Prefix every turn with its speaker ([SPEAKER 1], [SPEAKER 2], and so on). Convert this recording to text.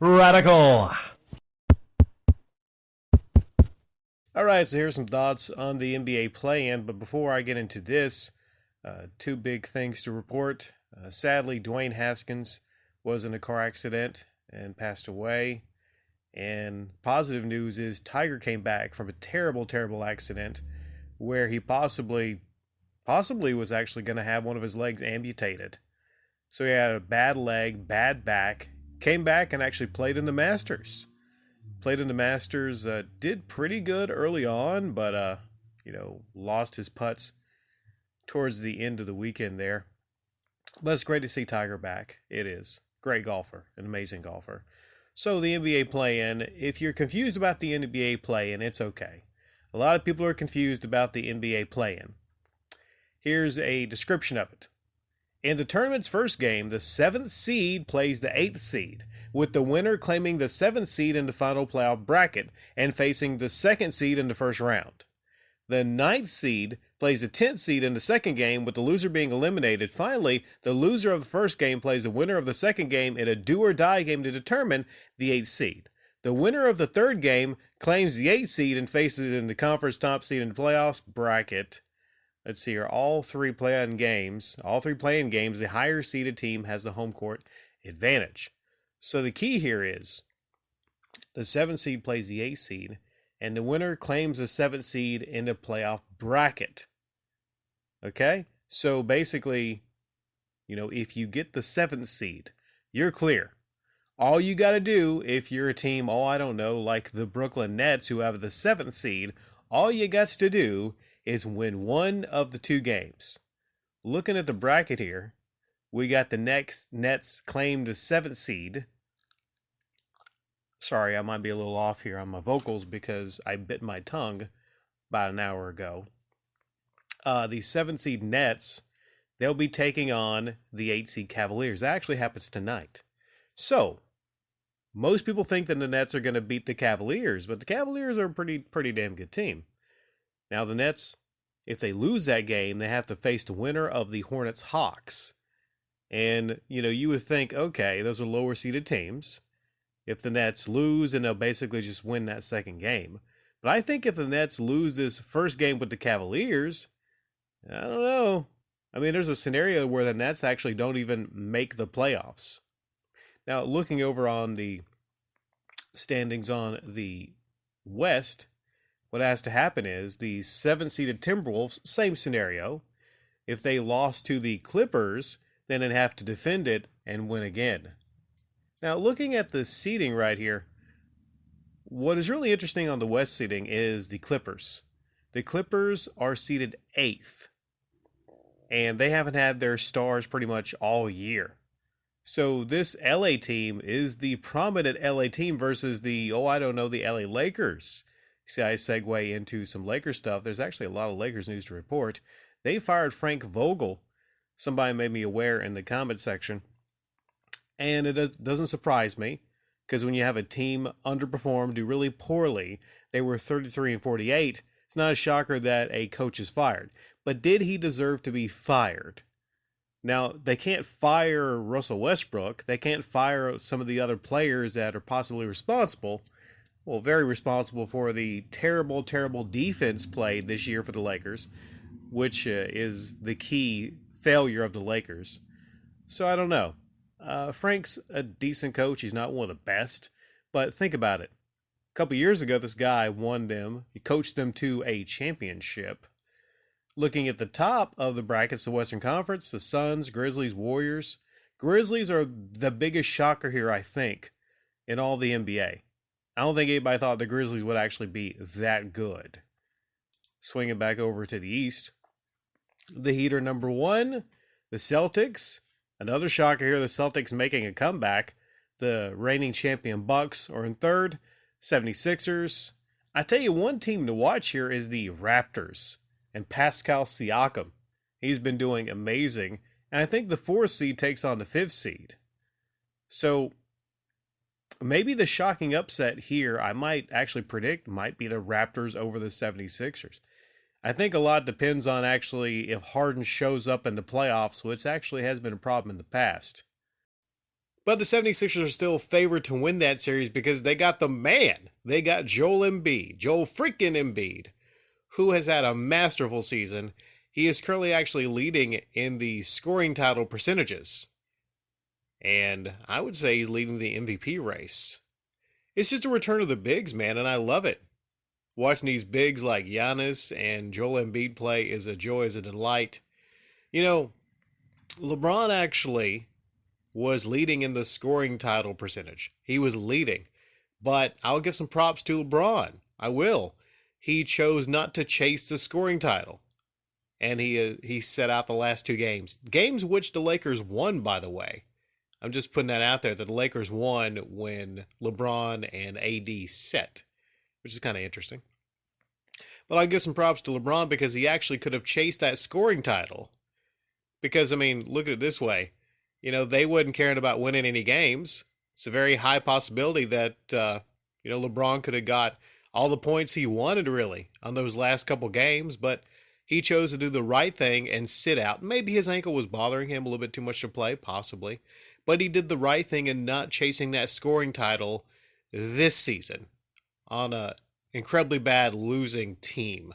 [SPEAKER 1] Radical.
[SPEAKER 2] All right, so here's some thoughts on the NBA play-in. But before I get into this, two big things to report. Sadly, Dwayne Haskins was in a car accident and passed away. And positive news is Tiger came back from a terrible, terrible accident where he possibly was actually going to have one of his legs amputated. So he had a bad leg, bad back, came back and actually played in the Masters. Did pretty good early on, but lost his putts towards the end of the weekend there. But it's great to see Tiger back. It is. Great golfer, an amazing golfer. So the NBA play-in, if you're confused about the NBA play-in, it's okay. A lot of people are confused about the NBA play-in. Here's a description of it. In the tournament's first game, the 7th seed plays the 8th seed, with the winner claiming the 7th seed in the final playoff bracket and facing the 2nd seed in the first round. The 9th seed plays the 10th seed in the second game, with the loser being eliminated. Finally, the loser of the first game plays the winner of the second game in a do-or-die game to determine the 8th seed. The winner of the third game claims the 8th seed and faces in the conference top seed in the playoffs bracket. Let's see here. All three play-in games, the higher seeded team has the home court advantage. So the key here is the 7th seed plays the 8th seed, and the winner claims the 7th seed in the playoff bracket. Okay? So basically, if you get the 7th seed, you're clear. All you got to do, if you're a team, like the Brooklyn Nets who have the 7th seed, all you got to do is win one of the two games. Looking at the bracket here, we got the Nets claim the 7th seed. Sorry, I might be a little off here on my vocals because I bit my tongue about an hour ago. The 7th seed Nets, they'll be taking on the 8th seed Cavaliers. That actually happens tonight. So, most people think that the Nets are going to beat the Cavaliers, but the Cavaliers are a pretty damn good team. Now, the Nets, if they lose that game, they have to face the winner of the Hornets Hawks. And, you would think, okay, those are lower seeded teams. If the Nets lose, then they'll basically just win that second game. But I think if the Nets lose this first game with the Cavaliers, I don't know. I mean, there's a scenario where the Nets actually don't even make the playoffs. Now, looking over on the standings on the West, what has to happen is the 7th-seeded Timberwolves, same scenario. If they lost to the Clippers, then they'd have to defend it and win again. Now, looking at the seeding right here, what is really interesting on the West seeding is the Clippers. The Clippers are seeded 8th, and they haven't had their stars pretty much all year. So this LA team is the prominent LA team versus the LA Lakers. See, I segue into some Lakers stuff. There's actually a lot of Lakers news to report. They fired Frank Vogel. Somebody made me aware in the comment section. And it doesn't surprise me, because when you have a team underperform, do really poorly, they were 33-48. It's not a shocker that a coach is fired. But did he deserve to be fired? Now, they can't fire Russell Westbrook. They can't fire some of the other players that are possibly responsible. Well, very responsible for the terrible, terrible defense played this year for the Lakers, which is the key failure of the Lakers. So I don't know. Frank's a decent coach. He's not one of the best. But think about it. A couple years ago, this guy won them. He coached them to a championship. Looking at the top of the brackets, the Western Conference, the Suns, Grizzlies, Warriors. Grizzlies are the biggest shocker here, I think, in all the NBA. I don't think anybody thought the Grizzlies would actually be that good. Swinging back over to the East. The Heat are number 1. The Celtics. Another shocker here, the Celtics making a comeback. The reigning champion Bucks are in 3rd. 76ers. I tell you, one team to watch here is the Raptors and Pascal Siakam. He's been doing amazing. And I think the 4th seed takes on the 5th seed. So maybe the shocking upset here, I might actually predict, might be the Raptors over the 76ers. I think a lot depends on actually if Harden shows up in the playoffs, which actually has been a problem in the past. But the 76ers are still favored to win that series because they got the man. They got Joel Embiid, Joel freaking Embiid, who has had a masterful season. He is currently actually leading in the scoring title percentages. And I would say he's leading the MVP race. It's just a return of the bigs, man, and I love it. Watching these bigs like Giannis and Joel Embiid play is a joy, is a delight. You know, LeBron actually was leading in the scoring title percentage. He was leading. But I'll give some props to LeBron. I will. He chose not to chase the scoring title. And he set out the last two games. Games which the Lakers won, by the way. I'm just putting that out there that the Lakers won when LeBron and AD set, which is kind of interesting. But I'll give some props to LeBron because he actually could have chased that scoring title. Because, I mean, look at it this way. You know, they wasn't caring about winning any games. It's a very high possibility that, LeBron could have got all the points he wanted, really, on those last couple games. But he chose to do the right thing and sit out. Maybe his ankle was bothering him a little bit too much to play, possibly. But he did the right thing in not chasing that scoring title this season on a incredibly bad losing team.